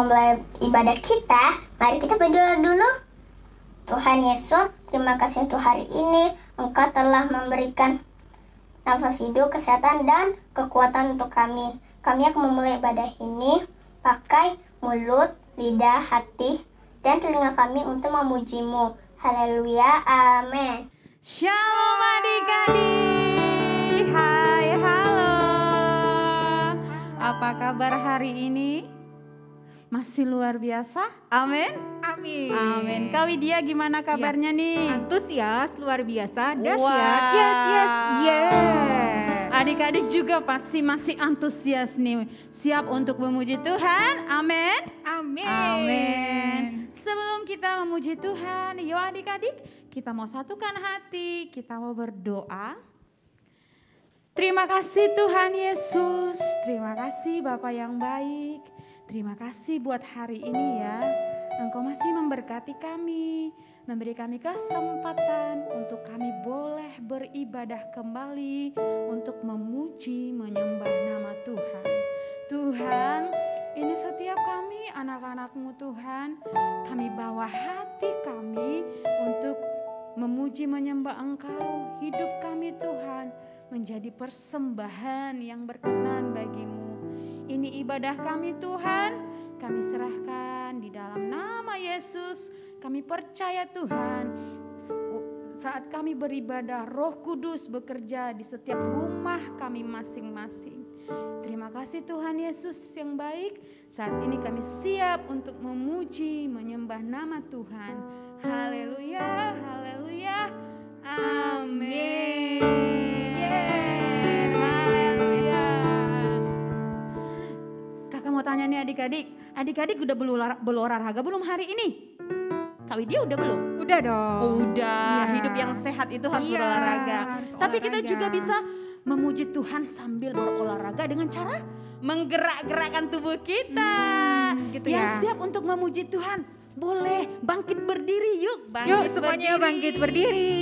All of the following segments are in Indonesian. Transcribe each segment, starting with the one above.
memulai ibadah kita, mari kita berdoa dulu. Tuhan Yesus, terima kasih untuk hari ini. Engkau telah memberikan nafas hidup, kesehatan, dan kekuatan untuk kami. Kami akan memulai ibadah ini pakai mulut, lidah, hati, dan telinga kami untuk memuji-Mu. Haleluya, amin. Shalom adik-adik. Hai, halo. Apa kabar hari ini? Masih luar biasa? Amin. Amin. Amin. Kak Widya gimana kabarnya nih? Antusias, luar biasa, dahsyat. Wow. Yes. Adik-adik juga pasti masih antusias nih. Siap untuk memuji Tuhan? Amin. Amin. Amin. Sebelum kita memuji Tuhan, yuk adik-adik, kita mau satukan hati, kita mau berdoa. Terima kasih Tuhan Yesus, terima kasih Bapa yang baik. Terima kasih buat hari ini ya. Engkau masih memberkati kami, memberi kami kesempatan untuk kami boleh beribadah kembali untuk memuji, menyembah nama Tuhan. Tuhan, ini setiap kami anak-anak-Mu Tuhan, kami bawa hati kami untuk memuji, menyembah Engkau. Hidup kami Tuhan menjadi persembahan yang berkenan bagi-Mu. Ini ibadah kami Tuhan, kami serahkan di dalam nama Yesus. Kami percaya Tuhan, saat kami beribadah, Roh Kudus bekerja di setiap rumah kami masing-masing. Terima kasih Tuhan Yesus yang baik. Saat ini kami siap untuk memuji, menyembah nama Tuhan. Haleluya, haleluya, amin. Haleluya. Kakak mau tanya nih adik-adik udah berolahraga belum hari ini? Kak Widya udah belum? Udah dong. Udah, Iya. Hidup yang sehat itu harus Iya, berolahraga. harus Tapi kita olahraga. juga bisa memuji Tuhan sambil berolahraga dengan cara menggerak-gerakkan tubuh kita. Gitu Yang ya. siap untuk memuji Tuhan, boleh bangkit berdiri yuk. Yuk semuanya bangkit berdiri.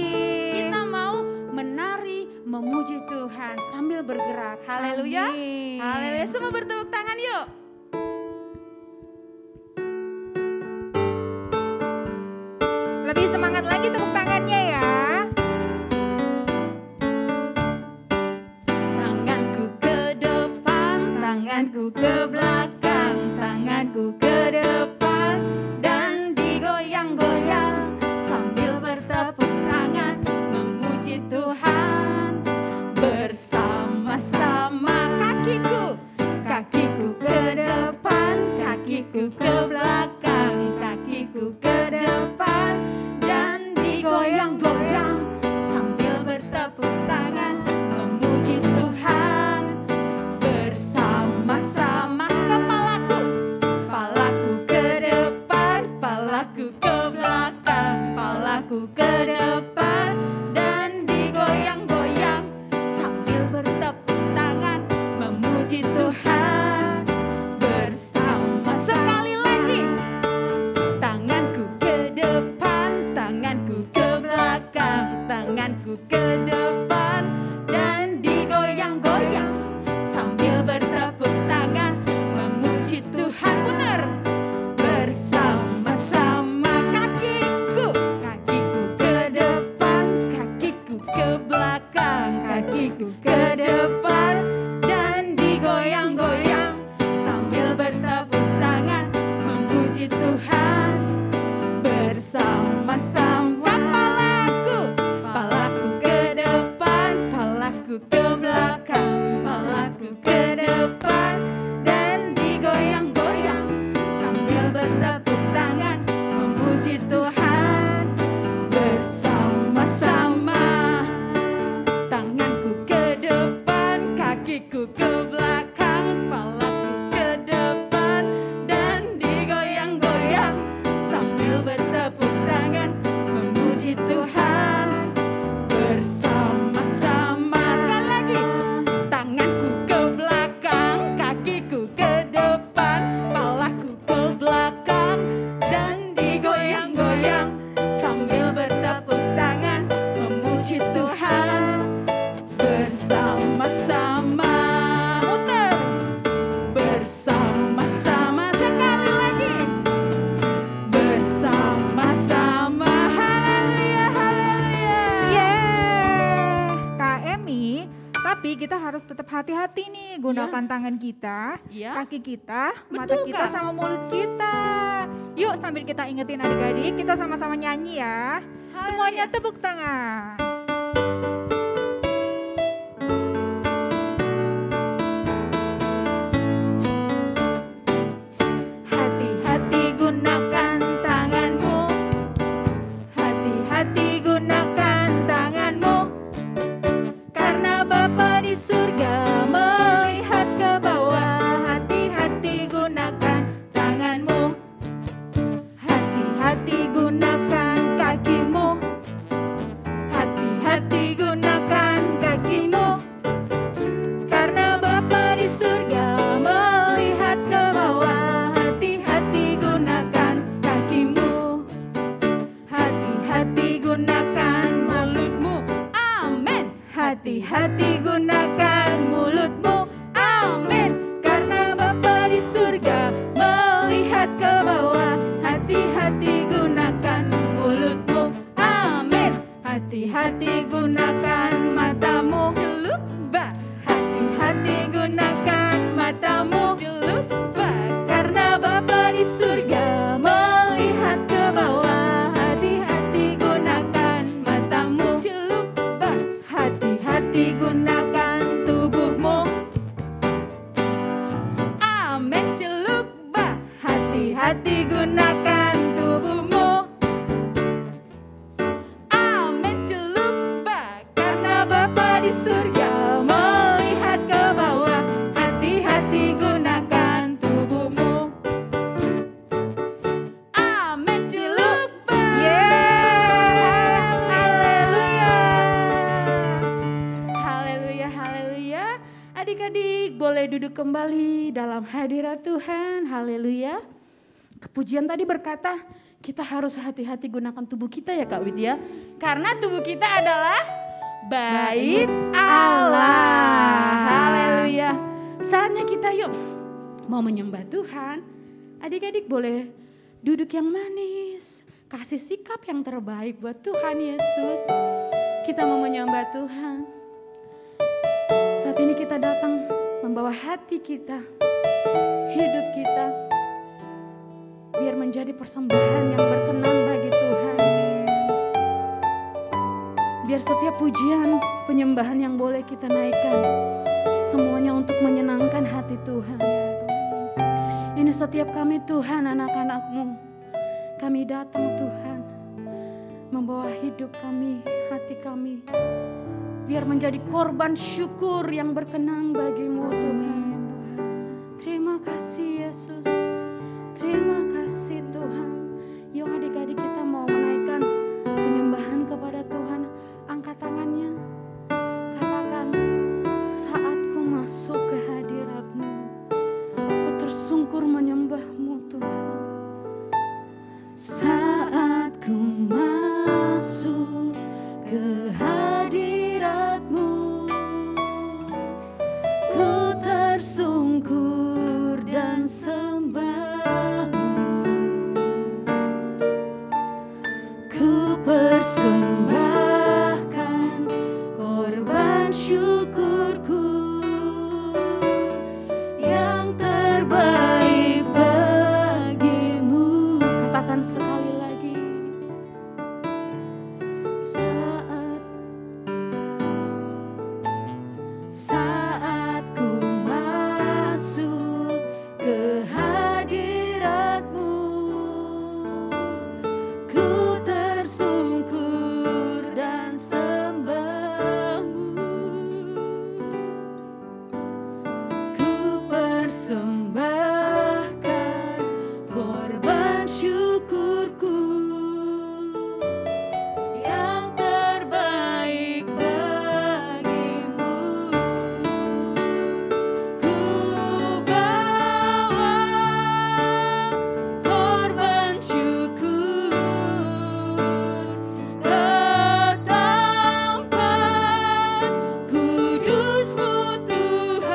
Kita mau menari, memuji Tuhan sambil bergerak. Haleluya. Amin. Haleluya, semua bertepuk tangan yuk. Lebih semangat lagi tepuk tangannya ya. Tanganku ke depan, tanganku ke belakang, tanganku ke depan dan digoyang-goyang sambil bertepuk tangan memuji Tuhan bersama-sama. Kakiku ke depan, kakiku ke belakang, kakiku ke depan dan digoyang-goyang sambil bertepuk tangan memuji Tuhan bersama-sama. Kepalaku ke depan, kepalaku ke belakang, kepalaku ke depan dan digoyang-goyang sambil bertepuk tangan memuji Tuhan bersama. Sekali lagi, tanganku ke depan, tanganku ke belakang, tanganku ke depan dan digoyang-goyang sambil bertepuk tangan memuji Tuhan. Putar bersama-sama. Kakiku ke depan, kakiku ke belakang, kakiku ke depan dan digoyang-goyang sambil bertepuk tangan memuji Tuhan bersama-sama. Kepalaku ke depan, kepalaku ke belakang, kepalaku ke depan dan digoyang-goyang sambil bertepuk tangan memuji Tuhan bersama-sama. Tanganku ke depan, kakiku ke belakang, kepalaku ke depan dan digoyang-goyang sambil bertepuk tangan memuji Tuhan bersama-sama. Sekali lagi, tanganku ke belakang, kakiku ke depan, kepalaku ke belakang dan digoyang-goyang sambil bertepuk tangan memuji Tuhan bersama-sama. Muter hati-hati nih gunakan tangan kita, Iya. kaki kita, mata Betul, kita Kak. sama mulut kita. Yuk sambil kita ingetin adik-adik, kita sama-sama nyanyi ya. Semuanya tepuk tangan. Hati-hati gunakan tanganmu. Hati-hati gunakan tanganmu. Karena Bapa di surga melihat ke bawah. Hati-hati gunakan tanganmu. Hati-hati gunakan kakimu. Hati-hati gunakan kakimu. Karena Bapa di surga melihat ke bawah. Hati-hati gunakan kakimu. Hati-hati gunakan mulutmu. Amin. Hati-hati gunakan mulutmu. Amin. Karena Bapa di surga melihat ke bawah. Hati-hati gunakan mulutmu. Amin. Hati-hati gunakan matamu. Celupa. Hati-hati gunakan matamu. Celupa. Karena Bapa di surga melihat ke bawah. Hati-hati gunakan matamu. Celupa. Hati-hati gunakan tubuhmu. Amin. Celupa. Hati-hati gunakan tubuhmu. Amin. Celupa. Karena Bapa di surga melihat ke bawah. Hati-hati gunakan tubuhmu. Amin. Celupa. Yeay, haleluya. Haleluya, haleluya. Adik-adik boleh duduk kembali dalam hadirat Tuhan. Haleluya. Pujian tadi berkata kita harus hati-hati gunakan tubuh kita ya Kak Widya. Karena tubuh kita adalah bait Allah. Haleluya. Saatnya kita yuk mau menyembah Tuhan. Adik-adik boleh duduk yang manis. Kasih sikap yang terbaik buat Tuhan Yesus. Kita mau menyembah Tuhan. Saat ini kita datang membawa hati kita, hidup kita, biar menjadi persembahan yang berkenan bagi Tuhan. Biar setiap pujian, penyembahan yang boleh kita naikkan, semuanya untuk menyenangkan hati Tuhan. Ini setiap kami Tuhan, anak-anak-Mu. Kami datang Tuhan, membawa hidup kami, hati kami, biar menjadi korban syukur yang berkenan bagi-Mu Tuhan. Terima kasih Yesus, terima kasih Tuhan. Yuk adik-adik kita mau menaikkan penyembahan kepada Tuhan. Angkat tangannya, katakan, saat ku masuk ke hadirat-Mu, ku tersungkur menyembah-Mu Tuhan. Saat ku masuk ke hadirat-Mu, ku tersungkur dan sembah-Mu. Ku persembahkan korban syukurku yang terbaik bagimu. Katakan sekali lagi. Saat ku masuk ke hadirat-Mu, ku tersungkur dan sembah-Mu. Ku persembahkan korban syukurku yang terbaik bagimu. Ku bawa korban syukur ke tempat kudus-Mu Tuhan.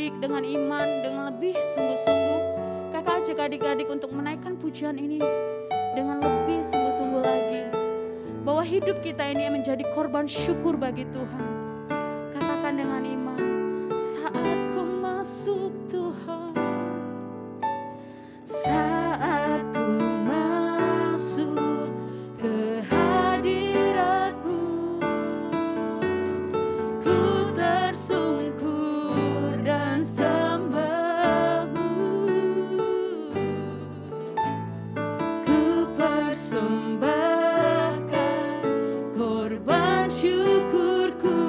adik-adik dengan iman, dengan lebih sungguh-sungguh. Kakak ajak adik-adik untuk menaikkan pujian ini dengan lebih sungguh-sungguh lagi. Bahwa hidup kita ini menjadi korban syukur bagi Tuhan. Katakan dengan iman, saat ku masuk Tuhan, saat ku masuk ke hadirat-Mu, ku tersungkur dan sembah-Mu, ku persembahkan korban syukurku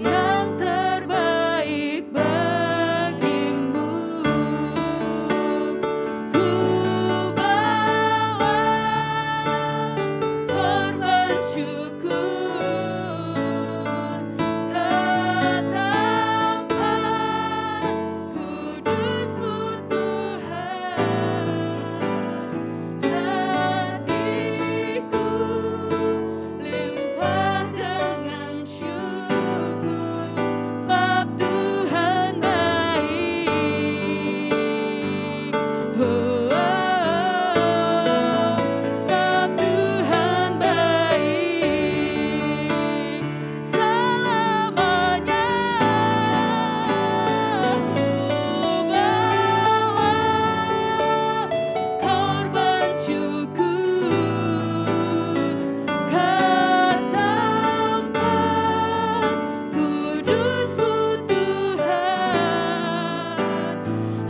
yang terbaik bagimu. Ku bawa korban syukur ke tempat kudus-Mu Tuhan. Hatiku limpah dengan syukur, sebab Tuhan baik. Oh, sebab Tuhan baik selamanya. Ku bawa korban syukur ke tempat kudus-Mu Tuhan.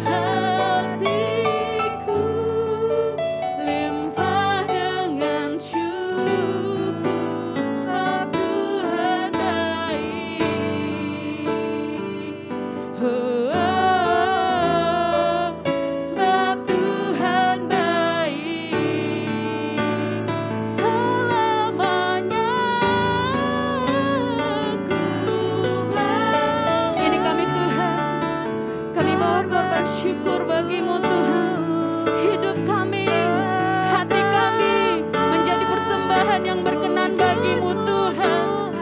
Hatiku limpah dengan syukur, sebab Tuhan baik. Oh, sebab Tuhan baik selamanya. Ini kami Tuhan, kami bawa korban syukur bagi-Mu Tuhan. Hidup kami, hati kami menjadi persembahan yang berkenan bagi-Mu Tuhan.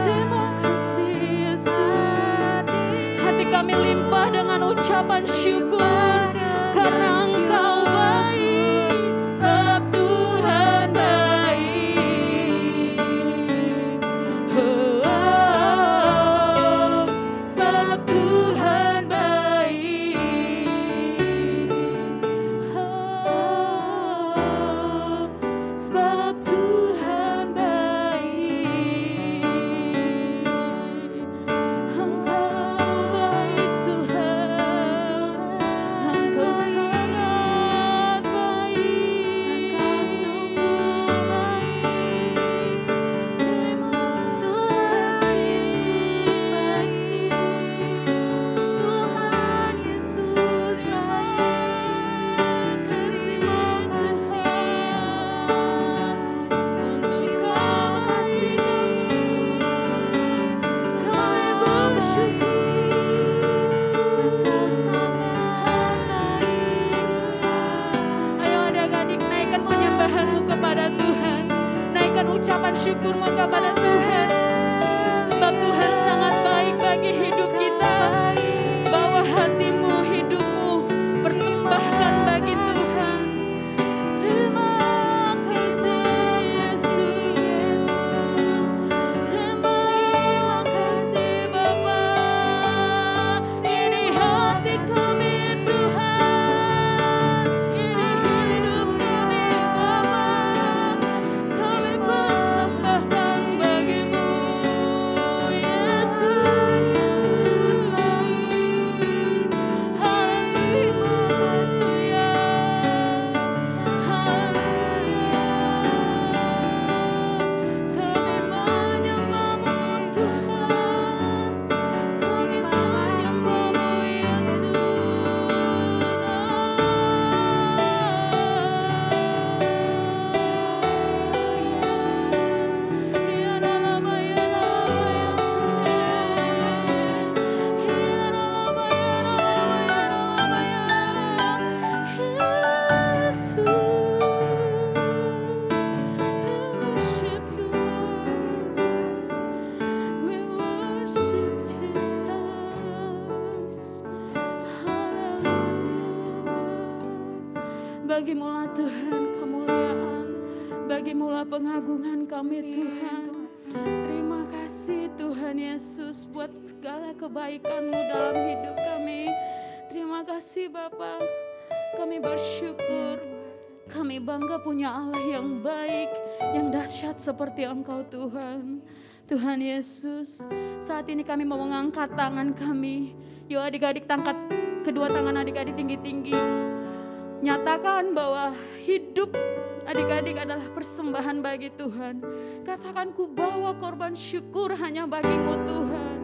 Terima kasih Yesus. Hati kami limpah dengan ucapan syukur karena Engkau baik, sebab Tuhan baik. Oh, sebab Tuhan baik. Oh, sebab Tuhan baik. Engkau baik Tuhan, Engkau sangat baik, Engkau sungguh baik. Terima kasih Tuhan Yesus baik. Terima kasih Tuhan untuk kasih kami. Kami bersyukur Engkau sangat baik. Ayo adik-adik, naikkan penyembahanmu kepada Tuhan, naikkan ucapan syukurmu kepada Tuhan, sebab Tuhan sangat baik bagi hidup kita. Bawa hatimu, hidupmu, persembahkan bagi Tuhan. Terima kasih Yesus, terima kasih Bapa. Ini hati kami Tuhan, ini hidup kami Bapa. Kami persembahkan bagi-Mu. Bagimulah Tuhan kemuliaan, bagimulah pengagungan kami Tuhan. Terima kasih Tuhan Yesus buat segala kebaikan-Mu dalam hidup kami. Terima kasih Bapa, kami bersyukur. Kami bangga punya Allah yang baik, yang dahsyat seperti Engkau Tuhan. Tuhan Yesus, saat ini kami mau mengangkat tangan kami. Yuk adik-adik, angkat kedua tangan adik-adik tinggi-tinggi. Nyatakan bahwa hidup adik-adik adalah persembahan bagi Tuhan. Katakan, ku bawa korban syukur hanya bagi-Mu Tuhan.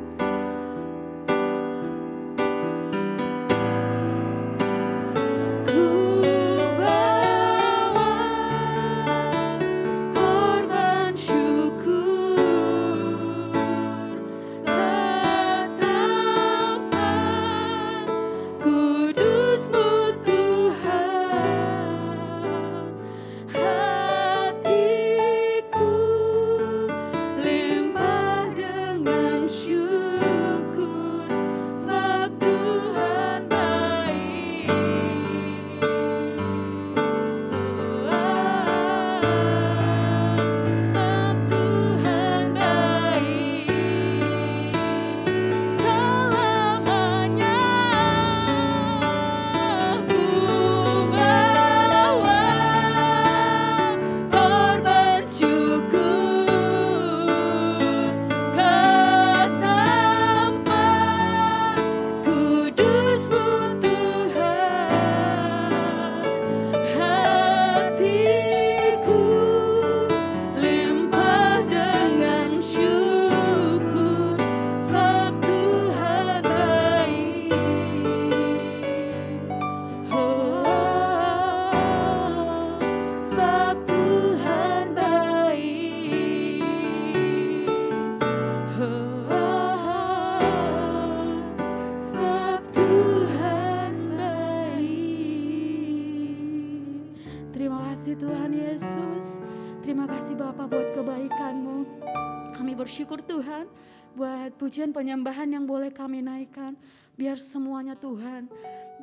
Bersyukur Tuhan buat pujian penyembahan yang boleh kami naikkan. Biar semuanya Tuhan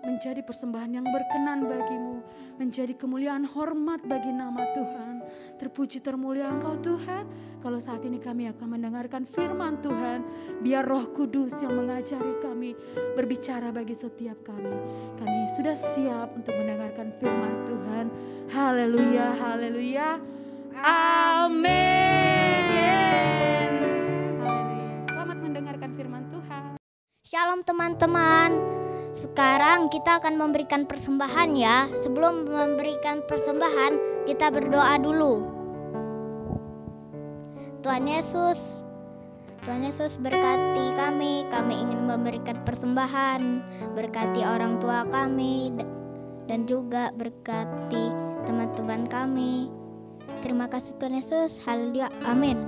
menjadi persembahan yang berkenan bagi-Mu, menjadi kemuliaan hormat bagi nama Tuhan. Terpuji termulia Engkau Tuhan. Kalau saat ini kami akan mendengarkan firman Tuhan, biar Roh Kudus yang mengajari kami, berbicara bagi setiap kami. Kami sudah siap untuk mendengarkan firman Tuhan. Haleluya, haleluya. Amin. Haleluya. Selamat mendengarkan firman Tuhan. Shalom teman-teman. Sekarang kita akan memberikan persembahan ya. Sebelum memberikan persembahan, kita berdoa dulu. Tuhan Yesus berkati kami ingin memberikan persembahan. Berkati orang tua kami dan juga berkati teman-teman kami. Terima kasih Tuhan Yesus. Haleluya. Amin.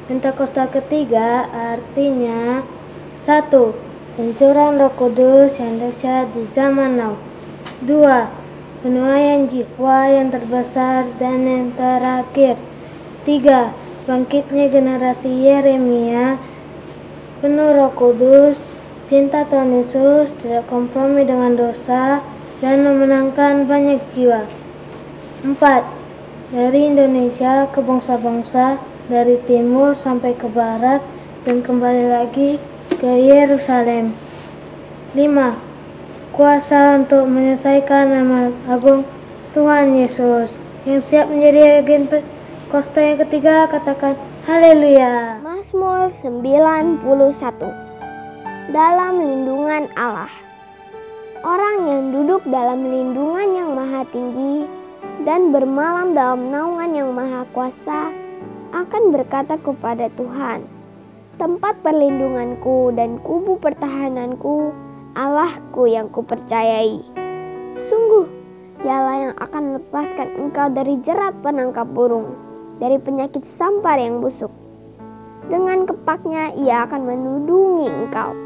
Pentakosta ketiga artinya 1. Pencurahan Roh Kudus yang dahsyat di zaman now. 2. Penuaian jiwa yang terbesar dan yang terakhir. 3. Bangkitnya generasi Yeremia penuh Roh Kudus, cinta Tuhan Yesus, tidak kompromi dengan dosa, dan memenangkan banyak jiwa. 4. Dari Indonesia ke bangsa-bangsa, dari timur sampai ke barat dan kembali lagi ke Yerusalem. 5. Kuasa untuk menyelesaikan amanat agung Tuhan Yesus yang siap menjadi agen Pentakosta yang ketiga. Katakan haleluya. Mazmur 91. Dalam lindungan Allah. Orang yang duduk dalam lindungan yang maha tinggi dan bermalam dalam naungan yang maha kuasa akan berkata kepada Tuhan, tempat perlindunganku dan kubu pertahananku, Allahku yang kupercayai. Sungguh, Dialah yang akan melepaskan engkau dari jerat penangkap burung, dari penyakit sampar yang busuk. Dengan kepaknya Ia akan menudungi engkau.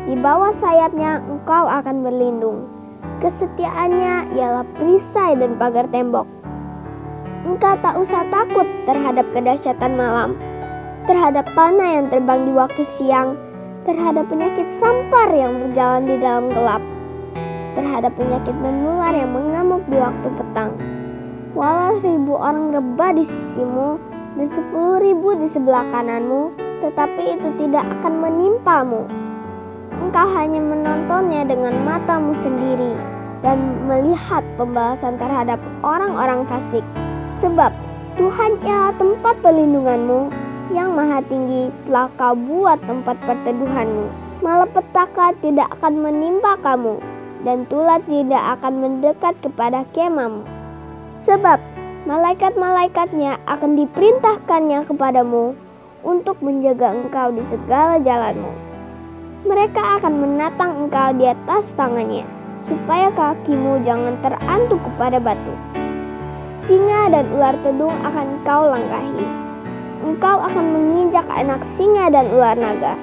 Di bawah sayapnya engkau akan berlindung. Kesetiaannya ialah perisai dan pagar tembok. Engkau tak usah takut terhadap kedahsyatan malam, terhadap panah yang terbang di waktu siang, terhadap penyakit sampar yang berjalan di dalam gelap, terhadap penyakit menular yang mengamuk di waktu petang. Walau 1000 orang rebah di sisimu dan 10.000 di sebelah kananmu, tetapi itu tidak akan menimpamu. Engkau hanya menontonnya dengan matamu sendiri dan melihat pembalasan terhadap orang-orang fasik. Sebab Tuhan ialah tempat perlindunganmu, yang maha tinggi telah kau buat tempat perteduhanmu. Malapetaka tidak akan menimpa kamu, dan tulah tidak akan mendekat kepada kemahmu. Sebab malaikat-malaikatnya akan diperintahkannya kepadamu untuk menjaga engkau di segala jalanmu. Mereka akan menatang engkau di atas tangannya, supaya kakimu jangan terantuk kepada batu. Singa dan ular tedung akan kau langkahi. Engkau akan menginjak anak singa dan ular naga.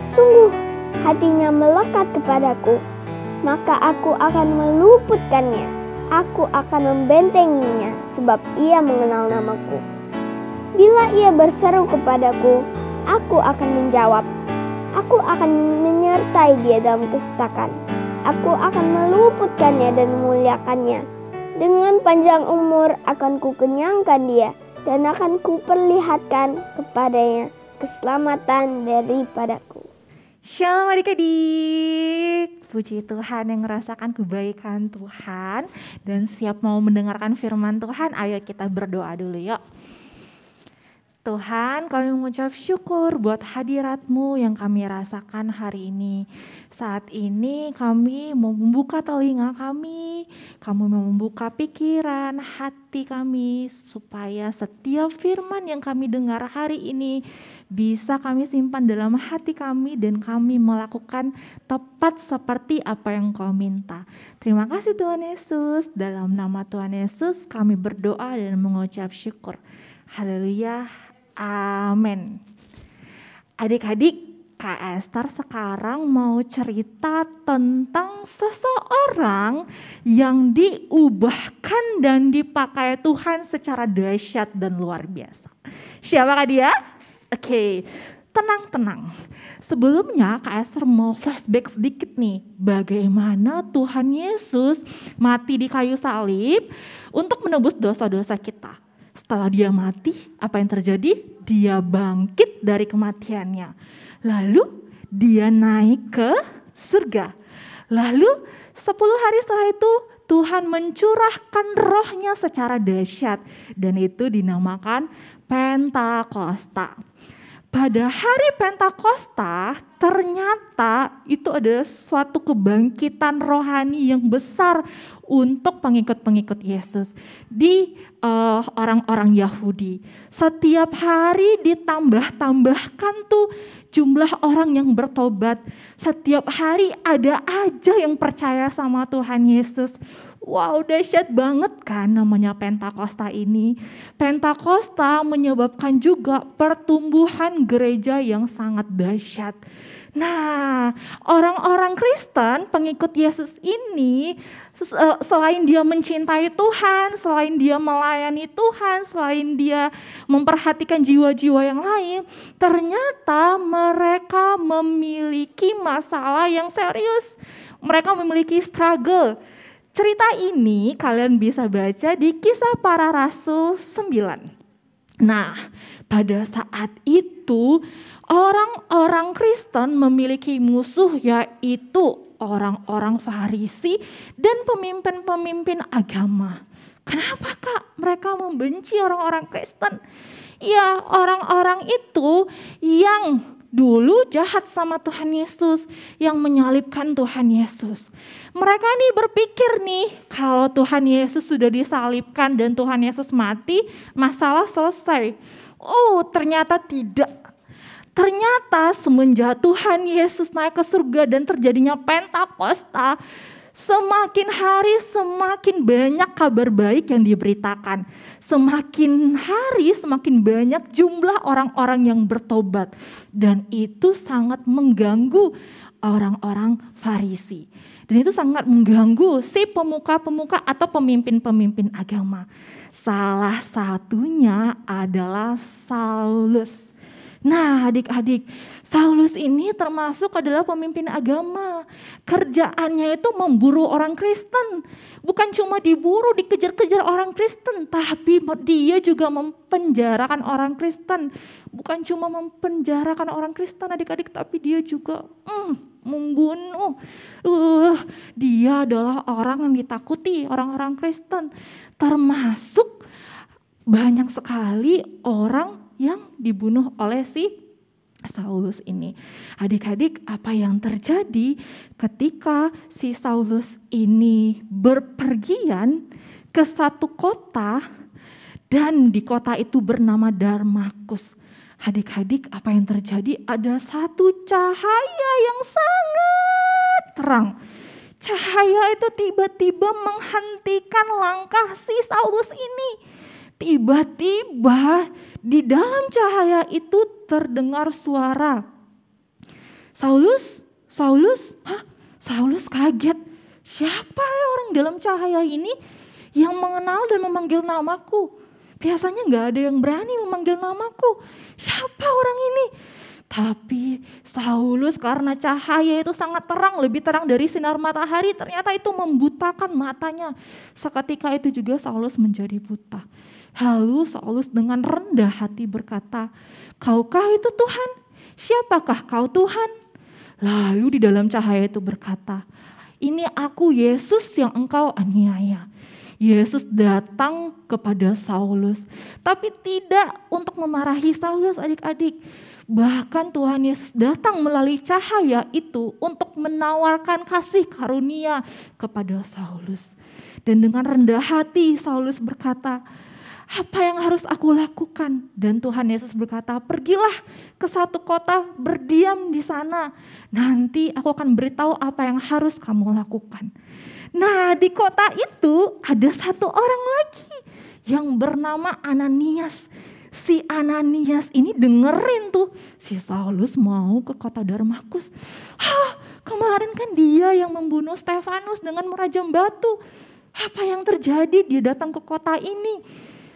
Sungguh, hatinya melekat kepadaku, maka aku akan meluputkannya. Aku akan membentenginya, sebab ia mengenal namaku. Bila ia berseru kepadaku, aku akan menjawab. Aku akan menyertai dia dalam kesesakan. Aku akan meluputkannya dan memuliakannya. Dengan panjang umur akan kukenyangkan dia, dan akan kuperlihatkan kepadanya keselamatan daripadaku. Shalom adik-adik, puji Tuhan yang merasakan kebaikan Tuhan dan siap mau mendengarkan firman Tuhan. Ayo kita berdoa dulu yuk. Tuhan, kami mengucap syukur buat hadirat-Mu yang kami rasakan hari ini. Saat ini kami mau membuka telinga kami mau membuka pikiran, hati kami, supaya setiap firman yang kami dengar hari ini bisa kami simpan dalam hati kami dan kami melakukan tepat seperti apa yang Kau minta. Terima kasih Tuhan Yesus, dalam nama Tuhan Yesus kami berdoa dan mengucap syukur. Haleluya. Amin. Adik-adik, Kak Esther sekarang mau cerita tentang seseorang yang diubahkan dan dipakai Tuhan secara dahsyat dan luar biasa. Siapakah dia? Oke, tenang. Sebelumnya Kak Esther mau flashback sedikit nih. Bagaimana Tuhan Yesus mati di kayu salib untuk menebus dosa-dosa kita. Setelah dia mati, apa yang terjadi? Dia bangkit dari kematiannya. Lalu dia naik ke surga. Lalu 10 hari setelah itu Tuhan mencurahkan rohnya secara dahsyat. Dan itu dinamakan Pentakosta. Pada hari Pentakosta ternyata itu adalah suatu kebangkitan rohani yang besar untuk pengikut-pengikut Yesus di orang-orang Yahudi. Setiap hari ditambah-tambahkan tuh jumlah orang yang bertobat. Setiap hari ada aja yang percaya sama Tuhan Yesus. Wow, dahsyat banget kan namanya Pentakosta ini. Pentakosta menyebabkan juga pertumbuhan gereja yang sangat dahsyat. Nah, orang-orang Kristen, pengikut Yesus ini, selain dia mencintai Tuhan, selain dia melayani Tuhan, selain dia memperhatikan jiwa-jiwa yang lain, ternyata mereka memiliki masalah yang serius. Mereka memiliki struggle. Cerita ini kalian bisa baca di Kisah Para Rasul 9. Nah, Pada saat itu orang-orang Kristen memiliki musuh, yaitu orang-orang Farisi dan pemimpin-pemimpin agama. Kenapa Kak mereka membenci orang-orang Kristen? Ya, orang-orang itu yang dulu jahat sama Tuhan Yesus, yang menyalibkan Tuhan Yesus. Mereka nih berpikir nih, kalau Tuhan Yesus sudah disalibkan dan Tuhan Yesus mati, masalah selesai. Oh, ternyata tidak. Ternyata semenjak Tuhan Yesus naik ke surga dan terjadinya Pentakosta, semakin hari semakin banyak kabar baik yang diberitakan. Semakin hari semakin banyak jumlah orang-orang yang bertobat. Dan itu sangat mengganggu orang-orang Farisi. Dan itu sangat mengganggu si pemuka-pemuka atau pemimpin-pemimpin agama. Salah satunya adalah Saulus. Nah adik-adik, Saulus ini termasuk adalah pemimpin agama. Kerjaannya itu memburu orang Kristen. Bukan cuma diburu, dikejar-kejar orang Kristen, tapi dia juga mempenjarakan orang Kristen. Bukan cuma mempenjarakan orang Kristen adik-adik, tapi dia juga membunuh. Dia adalah orang yang ditakuti orang-orang Kristen. Termasuk banyak sekali orang yang dibunuh oleh si Saulus ini. Adik-adik, apa yang terjadi ketika si Saulus ini berpergian ke satu kota dan di kota itu bernama Damaskus. Adik-adik, apa yang terjadi? Ada satu cahaya yang sangat terang. Cahaya itu tiba-tiba menghentikan langkah si Saulus ini. Tiba-tiba di dalam cahaya itu terdengar suara. Saulus, Saulus, Saulus kaget. Siapa ya orang dalam cahaya ini yang mengenal dan memanggil namaku? Biasanya gak ada yang berani memanggil namaku. Siapa orang ini? Tapi Saulus karena cahaya itu sangat terang, lebih terang dari sinar matahari, ternyata itu membutakan matanya. Seketika itu juga Saulus menjadi buta. Lalu Saulus dengan rendah hati berkata, "Kaukah itu Tuhan? Siapakah kau Tuhan?" Lalu di dalam cahaya itu berkata, "Ini aku Yesus yang engkau aniaya." Yesus datang kepada Saulus, tapi tidak untuk memarahi Saulus adik-adik. Bahkan Tuhan Yesus datang melalui cahaya itu untuk menawarkan kasih karunia kepada Saulus. Dan dengan rendah hati Saulus berkata, "Apa yang harus aku lakukan?" Dan Tuhan Yesus berkata, "Pergilah ke satu kota, berdiam di sana. Nanti aku akan beritahu apa yang harus kamu lakukan." Nah, di kota itu ada satu orang lagi yang bernama Ananias. Si Ananias ini dengerin tuh si Saulus mau ke kota Damaskus. Kemarin kan dia yang membunuh Stefanus dengan merajam batu. Apa yang terjadi? Dia datang ke kota ini.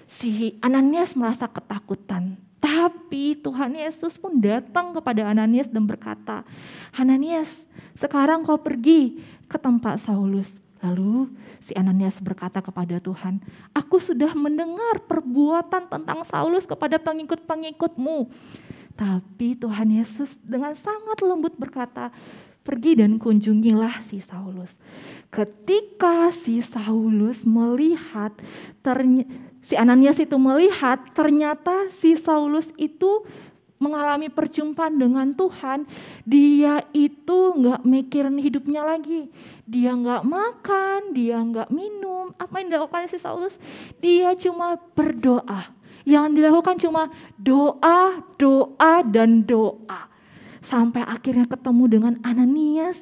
Si Ananias merasa ketakutan. Tapi Tuhan Yesus pun datang kepada Ananias dan berkata, "Ananias, sekarang kau pergi ke tempat Saulus." Lalu si Ananias berkata kepada Tuhan, "Aku sudah mendengar perbuatan tentang Saulus kepada pengikut-pengikutmu." Tapi Tuhan Yesus dengan sangat lembut berkata, "Pergi dan kunjungilah si Saulus." Ketika si Saulus melihat, si Ananias itu melihat ternyata si Saulus itu mengalami perjumpaan dengan Tuhan, dia itu gak mikirin hidupnya lagi. Dia gak makan, dia gak minum. Apa yang dilakukan si Saulus? Dia cuma berdoa. Yang dilakukan cuma doa, doa, dan doa. Sampai akhirnya ketemu dengan Ananias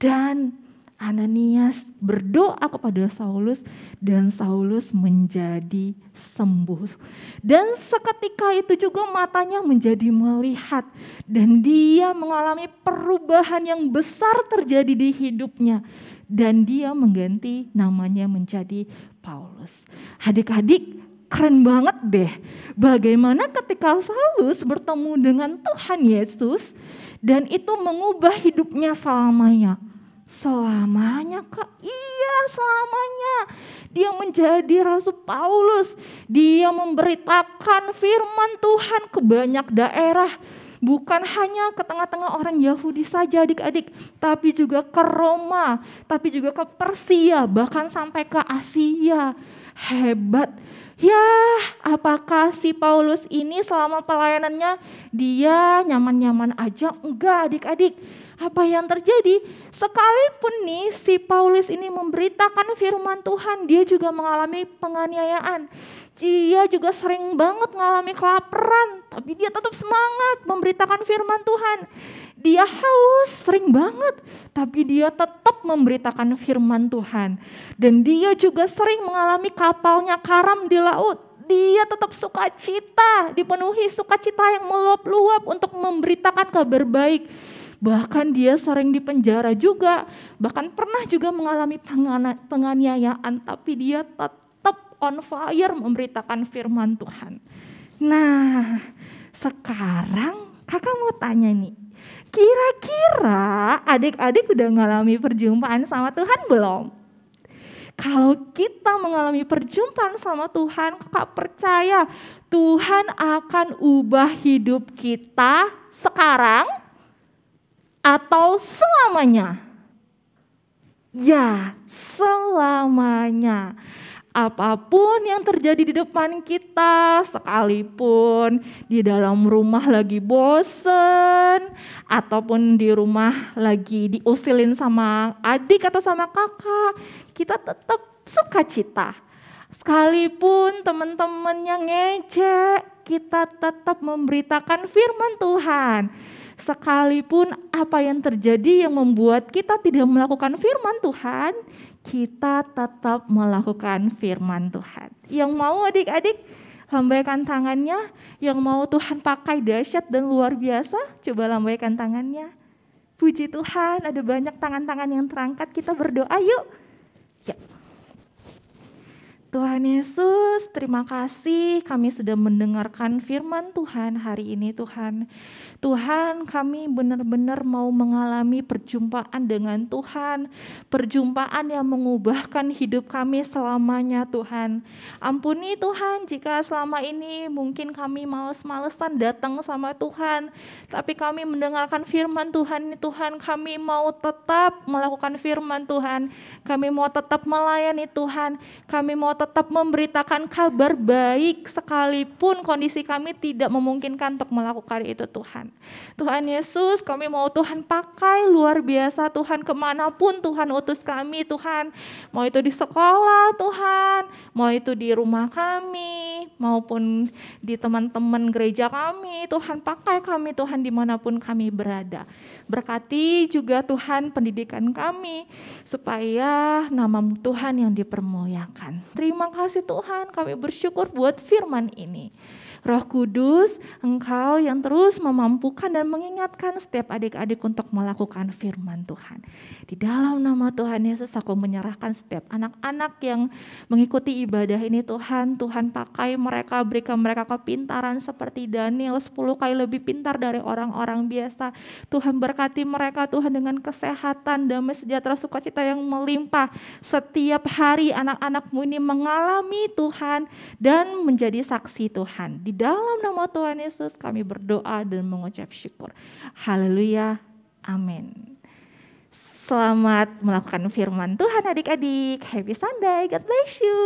dan Ananias berdoa kepada Saulus dan Saulus menjadi sembuh. Dan seketika itu juga matanya menjadi melihat dan dia mengalami perubahan yang besar terjadi di hidupnya dan dia mengganti namanya menjadi Paulus. Adik-adik, keren banget deh. Bagaimana ketika Saulus bertemu dengan Tuhan Yesus dan itu mengubah hidupnya selamanya. Selamanya Kak? Iya, setia selamanya. Dia menjadi Rasul Paulus. Dia memberitakan firman Tuhan ke banyak daerah. Bukan hanya ke tengah-tengah orang Yahudi saja adik-adik, tapi juga ke Roma, tapi juga ke Persia, bahkan sampai ke Asia. Hebat. Ya, apakah si Paulus ini selama pelayanannya dia nyaman-nyaman aja? Enggak adik-adik. Apa yang terjadi? Sekalipun nih si Paulus ini memberitakan firman Tuhan, dia juga mengalami penganiayaan. Dia juga sering banget mengalami kelaparan, tapi dia tetap semangat memberitakan firman Tuhan. Dia haus sering banget, tapi dia tetap memberitakan firman Tuhan. Dan dia juga sering mengalami kapalnya karam di laut. Dia tetap sukacita, dipenuhi sukacita yang meluap-luap untuk memberitakan kabar baik. Bahkan dia sering dipenjara juga, bahkan pernah juga mengalami penganiayaan, tapi dia tetap on fire memberitakan firman Tuhan. Nah, sekarang kakak mau tanya nih, kira-kira adik-adik udah mengalami perjumpaan sama Tuhan belum? Kalau kita mengalami perjumpaan sama Tuhan, kakak percaya Tuhan akan ubah hidup kita sekarang atau selamanya? Ya, selamanya. Apapun yang terjadi di depan kita, sekalipun di dalam rumah lagi bosen, ataupun di rumah lagi diusilin sama adik atau sama kakak, kita tetap sukacita. Sekalipun teman-temannya ngejek, kita tetap memberitakan firman Tuhan. Sekalipun apa yang terjadi yang membuat kita tidak melakukan firman Tuhan, kita tetap melakukan firman Tuhan. Yang mau adik-adik lambaikan tangannya, yang mau Tuhan pakai dahsyat dan luar biasa, coba lambaikan tangannya. Puji Tuhan, ada banyak tangan-tangan yang terangkat, kita berdoa yuk. Ya. Tuhan Yesus, terima kasih kami sudah mendengarkan firman Tuhan hari ini Tuhan. Tuhan, kami benar-benar mau mengalami perjumpaan dengan Tuhan. Perjumpaan yang mengubahkan hidup kami selamanya Tuhan. Ampuni Tuhan jika selama ini mungkin kami males-malesan datang sama Tuhan. Tapi kami mendengarkan firman Tuhan, Tuhan kami mau tetap melakukan firman Tuhan. Kami mau tetap melayani Tuhan. Kami mau tetap memberitakan kabar baik sekalipun kondisi kami tidak memungkinkan untuk melakukan itu Tuhan. Tuhan Yesus, kami mau Tuhan pakai luar biasa Tuhan kemanapun Tuhan utus kami Tuhan. Mau itu di sekolah Tuhan, mau itu di rumah kami, maupun di teman-teman gereja kami. Tuhan pakai kami Tuhan dimanapun kami berada. Berkati juga Tuhan pendidikan kami supaya nama Tuhan yang dipermuliakan. Terima kasih Tuhan, kami bersyukur buat firman ini. Roh Kudus, Engkau yang terus memampukan dan mengingatkan setiap adik-adik untuk melakukan firman Tuhan. Di dalam nama Tuhan Yesus, aku menyerahkan setiap anak-anak yang mengikuti ibadah ini Tuhan. Tuhan pakai mereka, berikan mereka kepintaran seperti Daniel 10 kali lebih pintar dari orang-orang biasa. Tuhan berkati mereka Tuhan dengan kesehatan, damai sejahtera, sukacita yang melimpah. Setiap hari anak-anak-Mu ini mengalami Tuhan dan menjadi saksi Tuhan. Di dalam nama Tuhan Yesus kami berdoa dan mengucap syukur. Haleluya. Amin. Selamat melakukan firman Tuhan adik-adik. Happy Sunday. God bless you.